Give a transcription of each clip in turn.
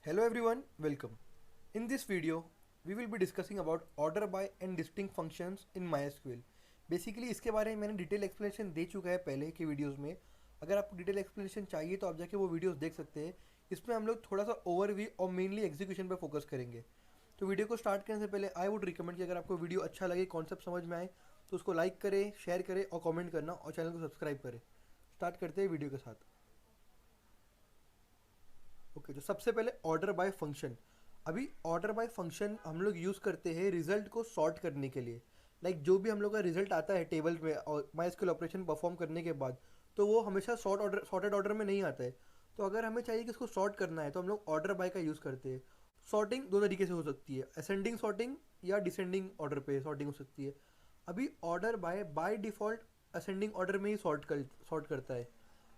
Hello everyone, welcome. In this video, we will be discussing about order by and distinct functions in MySQL. Basically इसके बारे में मैंने detail explanation दे चुका है पहले के वीडियोस में। अगर आपको डिटेल एक्सप्लेनेशन चाहिए तो आप जाके वो वीडियोस देख सकते हैं। इसमें हम लोग थोड़ा सा ओवरव्यू और मेनली एग्जीक्यूशन पर फोकस करेंगे। तो वीडियो को स्टार्ट करने से पहले आई वुड रिकमेंड कि अगर आपको वीडियो अच्छा लगे, कॉन्सेप्ट समझ में आए तो उसको लाइक करें, शेयर करें और कॉमेंट करना और चैनल को सब्सक्राइब करें। स्टार्ट करते हैं वीडियो के साथ। ओके, तो सबसे पहले ऑर्डर बाय फंक्शन। अभी ऑर्डर बाय फंक्शन हम लोग यूज़ करते हैं रिजल्ट को सॉर्ट करने के लिए। जो भी हम लोग का रिजल्ट आता है टेबल में और माइस्क्यूएल ऑपरेशन परफॉर्म करने के बाद, तो वो हमेशा सॉर्टेड ऑर्डर में नहीं आता है। तो अगर हमें चाहिए कि इसको सॉर्ट करना है तो हम लोग ऑर्डर बाय का यूज़ करते हैं। सॉर्टिंग दो तरीके से हो सकती है, असेंडिंग सॉर्टिंग या डिसेंडिंग ऑर्डर पे सॉर्टिंग हो सकती है। अभी order by default ascending order में ही सॉर्ट करता है।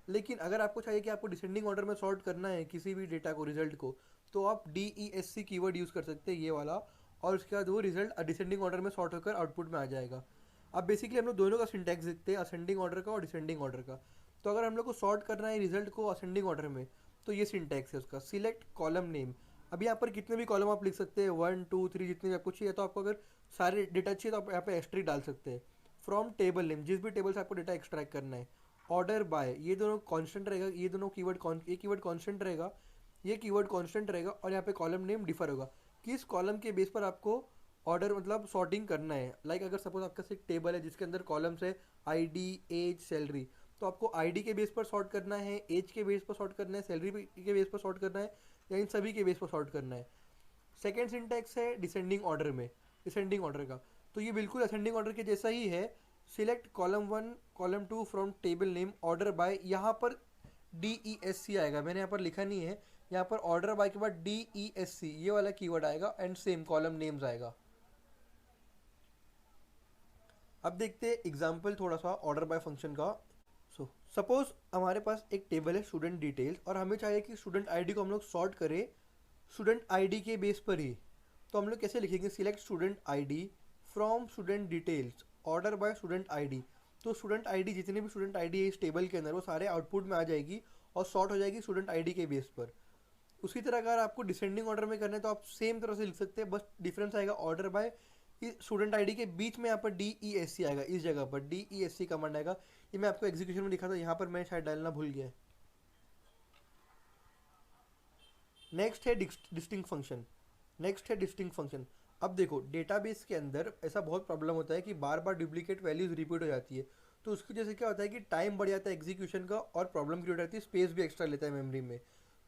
लेकिन अगर आपको चाहिए कि आपको डिसेंडिंग ऑर्डर में सॉर्ट करना है किसी भी डेटा को, रिजल्ट को, तो आप DESC कीवर्ड यूज़ कर सकते हैं, ये वाला। और उसके बाद वो रिजल्ट डिसेंडिंग ऑर्डर में सॉर्ट होकर आउटपुट में आ जाएगा। अब बेसिकली हम लोग दोनों का सिंटैक्स देखते हैं, असेंडिंग ऑर्डर का और डिसेंडिंग ऑर्डर का। तो अगर हम लोग को सॉर्ट करना है रिजल्ट को असेंडिंग ऑर्डर में, तो ये सिंटैक्स है उसका, सिलेक्ट कॉलम नेम। अभी यहाँ पर कितने भी कॉलम आप लिख सकते हैं, 1 2 3 जितने भी आपको चाहिए। तो आपको अगर सारे डेटा चाहिए तो आप यहाँ पे एस्ट्री डाल सकते हैं। फ्रॉम टेबल नेम, जिस भी टेबल से आपको डेटा एक्सट्रैक्ट करना है। ऑर्डर बाय, ये दोनों कांस्टेंट रहेगा, ये दोनों ये कीवर्ड कांस्टेंट रहेगा, ये कीवर्ड कांस्टेंट रहेगा। और यहाँ पे कॉलम नेम डिफर होगा। किस कॉलम के बेस पर आपको ऑर्डर मतलब सॉर्टिंग करना है। अगर सपोज आपका एक टेबल है जिसके अंदर कॉलम्स है आईडी, एज, सैलरी, तो आपको आईडी के बेस पर सॉर्ट करना है, एज के बेस पर सॉर्ट करना है, सैलरी के बेस पर सॉर्ट करना है, या इन सभी के बेस पर सॉर्ट करना है। सेकेंड सिंटैक्स है डिसेंडिंग ऑर्डर में, डिसेंडिंग ऑर्डर का। तो ये बिल्कुल असेंडिंग ऑर्डर के जैसा ही है। Select column 1 column 2 from table name order by, यहाँ पर DESC आएगा, मैंने यहाँ पर लिखा नहीं है। यहाँ पर ऑर्डर बाय के बाद DESC ये वाला कीवर्ड आएगा एंड सेम कॉलम नेम्स आएगा। अब देखते हैं एग्जाम्पल थोड़ा सा ऑर्डर बाय फंक्शन का। सपोज हमारे पास एक टेबल है स्टूडेंट डिटेल्स, और हमें चाहिए कि स्टूडेंट आईडी को हम लोग सॉर्ट करें स्टूडेंट आईडी के बेस पर ही। तो हम लोग कैसे लिखेंगे, select student ID from student details order by student ID. तो स्टूडेंट आईडी, जितने भी स्टूडेंट आईडी है इस टेबल के अंदर, वो सारे आउटपुट में आ जाएगी और सॉर्ट हो जाएगी स्टूडेंट आईडी के बेस पर। उसी तरह अगर आपको डिसेंडिंग ऑर्डर में करना है तो आप सेम तरह से लिख सकते हैं, बस डिफरेंस आएगा ऑर्डर बाय स्टूडेंट आईडी के बीच में यहाँ पर DESC आएगा, इस जगह पर DESC कमांड आएगा। ये मैं आपको एग्जीक्यूशन में लिखा था, यहाँ पर मैं शायद डालना भूल गया। नेक्स्ट है डिस्टिंक्ट फंक्शन। नेक्स्ट है डिस्टिंक्ट फंक्शन। अब देखो, डेटाबेस के अंदर ऐसा बहुत प्रॉब्लम होता है कि बार बार डुप्लीकेट वैल्यूज रिपीट हो जाती है। तो उसकी वजह से क्या होता है कि टाइम बढ़ जाता है एग्जीक्यूशन का और प्रॉब्लम क्रिएट होती है, स्पेस भी एक्स्ट्रा लेता है मेमोरी में।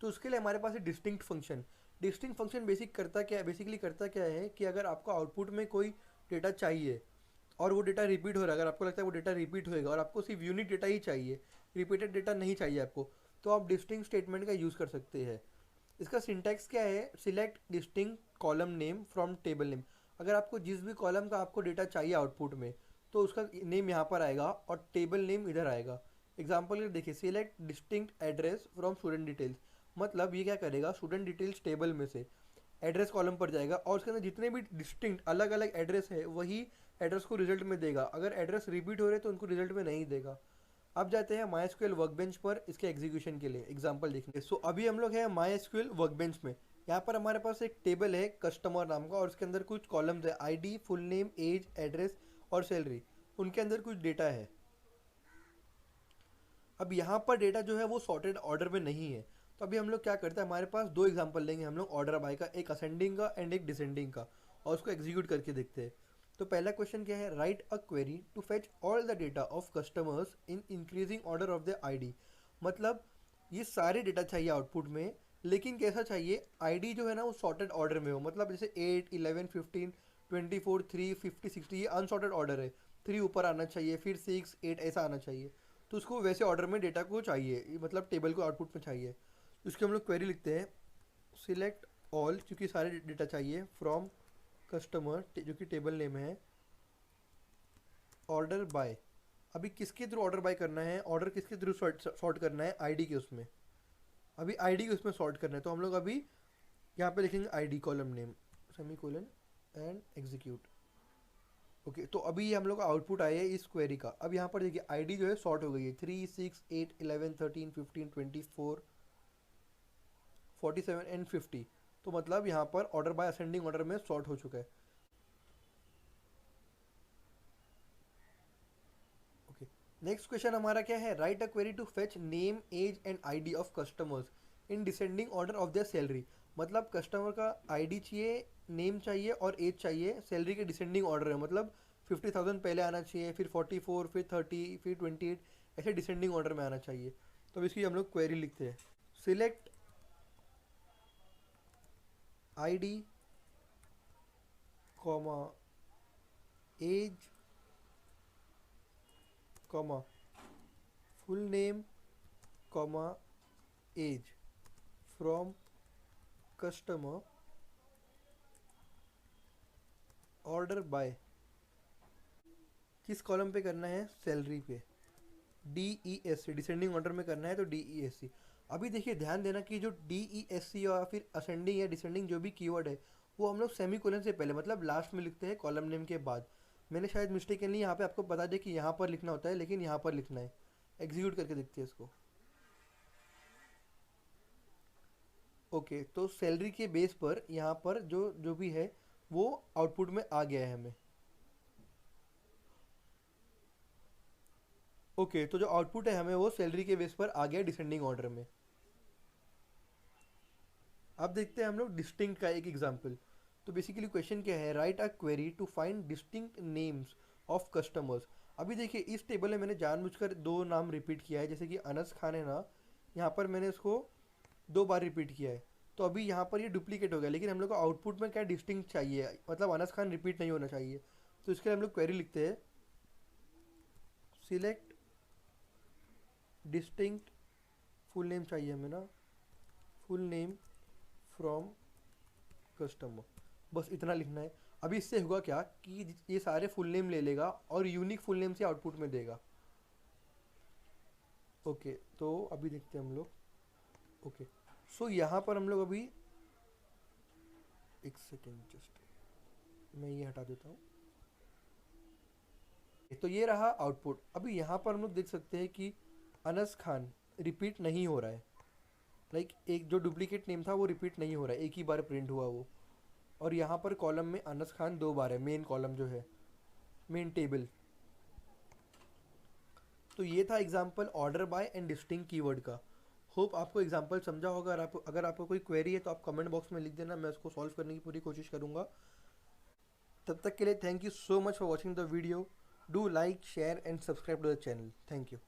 तो उसके लिए हमारे पास है distinct function. Distinct function basically करता क्या है कि अगर आपको आउटपुट में कोई डेटा चाहिए और वो डेटा रिपीट हो रहा है, अगर आपको लगता है वो डेटा रिपीट होएगा और आपको सिर्फ यूनिक डेटा ही चाहिए, रिपीटेड डेटा नहीं चाहिए आपको, तो आप डिस्टिंक्ट स्टेटमेंट का यूज़ कर सकते हैं। इसका सिंटैक्स क्या है, select distinct column name from table name. अगर आपको जिस भी कॉलम का आपको डेटा चाहिए आउटपुट में, तो उसका नेम यहाँ पर आएगा और टेबल नेम इधर आएगा। एग्जाम्पल ये देखिए, select distinct address from student details. मतलब ये क्या करेगा, स्टूडेंट डिटेल्स टेबल में से एड्रेस कॉलम पर जाएगा और उसके अंदर जितने भी डिस्टिंक्ट अलग अलग एड्रेस है वही एड्रेस को रिजल्ट में देगा। अगर एड्रेस रिपीट हो रहे तो उनको रिजल्ट में नहीं देगा। अब जाते हैं MySQL वर्कबेंच पर इसके एग्जीक्यूशन के लिए एग्जांपल देखने। अभी हम लोग हैं MySQL वर्कबेंच में। यहाँ पर हमारे पास एक टेबल है कस्टमर नाम का और उसके अंदर कुछ कॉलम्स है, ID, full name, age, address और सैलरी। उनके अंदर कुछ डेटा है। अब यहाँ पर डेटा जो है वो सॉर्टेड ऑर्डर में नहीं है। तो अभी हम लोग क्या करते हैं, हमारे पास दो एग्जाम्पल लेंगे हम लोग ऑर्डर बाय का, एक असेंडिंग का एंड एक डिसेंडिंग का, और उसको एग्जीक्यूट करके देखते हैं। तो पहला क्वेश्चन क्या है, write a query to fetch all the data of customers in increasing order of the ID. मतलब ये सारे डेटा चाहिए आउटपुट में, लेकिन कैसा चाहिए, आईडी जो है ना वो सॉर्टेड ऑर्डर में हो। मतलब जैसे 8 11 15 24 3 50 60, ये अनसॉर्टेड ऑर्डर है। 3 ऊपर आना चाहिए, फिर 6 8 ऐसा आना चाहिए। तो उसको वैसे ऑर्डर में डेटा को चाहिए, मतलब टेबल को आउटपुट में चाहिए। तो उसकी हम लोग क्वेरी लिखते हैं, सिलेक्ट ऑल, क्योंकि सारे डेटा चाहिए, फ्रॉम कस्टमर जो कि टेबल नेम है, ऑर्डर बाय। अभी किसके थ्रू ऑर्डर बाय करना है, ऑर्डर किसके थ्रू सॉर्ट करना है, आईडी के उसमें। अभी आईडी के उसमें सॉर्ट करना है, तो हम लोग अभी यहाँ पे लिखेंगे ID column name semi colon and execute. Okay, तो अभी ये हम लोग का आउटपुट आया है इस क्वेरी का। अब यहाँ पर देखिए आईडी जो है सॉर्ट हो गई है, 3 6 8 11 13 15 24 47 एंड 50। तो मतलब यहाँ पर ऑर्डर बाय असेंडिंग ऑर्डर में सॉर्ट हो चुका है। ओके, नेक्स्ट क्वेश्चन हमारा क्या है, write a query to fetch name age and ID of customers in descending order of their salary. मतलब कस्टमर का आईडी चाहिए, नेम चाहिए और एज चाहिए, सैलरी के डिसेंडिंग ऑर्डर है। मतलब 50,000 पहले आना चाहिए, फिर 44, फिर 30, फिर 28, ऐसे डिसेंडिंग ऑर्डर में आना चाहिए। तो इसकी हम लोग क्वेरी लिखते हैं, select ID comma age comma full name comma age from customer order by, किस कॉलम पे करना है, सैलरी पे, D E S C, descending order में करना है तो डी ई एस सी। अभी देखिए ध्यान देना कि जो डी ई एस सी या फिर असेंडिंग या डिसेंडिंग जो भी कीवर्ड है वो हम लोग सेमी कोलन से पहले मतलब लास्ट में लिखते हैं कॉलम नेम के बाद। मैंने शायद मिस्टेकनली यहाँ पे आपको बता दिया कि यहाँ पर लिखना होता है, लेकिन यहाँ पर लिखना है। एग्जीक्यूट करके देखते हैं इसको। ओके, तो सैलरी के बेस पर यहाँ पर जो जो भी है वो आउटपुट में आ गया है हमें। ओके, तो जो आउटपुट है हमें वो सैलरी के बेस पर आ गया डिसेंडिंग ऑर्डर में। अब देखते हैं हम लोग डिस्टिंक्ट का एक एग्जांपल। तो बेसिकली क्वेश्चन क्या है, write a query to find distinct names of customers. अभी देखिए इस टेबल में मैंने जानबूझकर दो नाम रिपीट किया है, जैसे कि अनस खान है ना, यहाँ पर मैंने इसको दो बार रिपीट किया है। तो अभी यहाँ पर ये डुप्लीकेट हो गया, लेकिन हम लोग को आउटपुट में क्या डिस्टिंक्ट चाहिए, मतलब अनस खान रिपीट नहीं होना चाहिए। तो इसके लिए हम लोग क्वेरी लिखते हैं, सिलेक्ट डिस्टिंक्ट, फुल नेम चाहिए हमें ना, फुल नेम फ्रॉम कस्टमर, बस इतना लिखना है। अभी इससे होगा क्या कि ये सारे फुल नेम ले लेगा और यूनिक फुल नेम से आउटपुट में देगा। ओके, तो अभी देखते हैं हम लोग। ओके, सो यहाँ पर हम लोग अभी एक सेकेंड, जस्ट मैं ये हटा देता हूँ। तो ये रहा आउटपुट। अभी यहाँ पर हम लोग देख सकते हैं कि अनस खान रिपीट नहीं हो रहा है, लाइक एक जो डुप्लीकेट नेम था वो रिपीट नहीं हो रहा है, एक ही बार प्रिंट हुआ वो। और यहाँ पर कॉलम में अनस खान दो बार है, मेन कॉलम जो है, मेन टेबल। तो ये था example order by and distinct keyword का। होप आपको एग्जांपल समझा होगा। अगर आपको कोई क्वेरी है तो आप कमेंट बॉक्स में लिख देना, मैं उसको सॉल्व करने की पूरी कोशिश करूँगा। तब तक के लिए thank you so much for watching the video. Do like, share and subscribe to the channel. Thank you.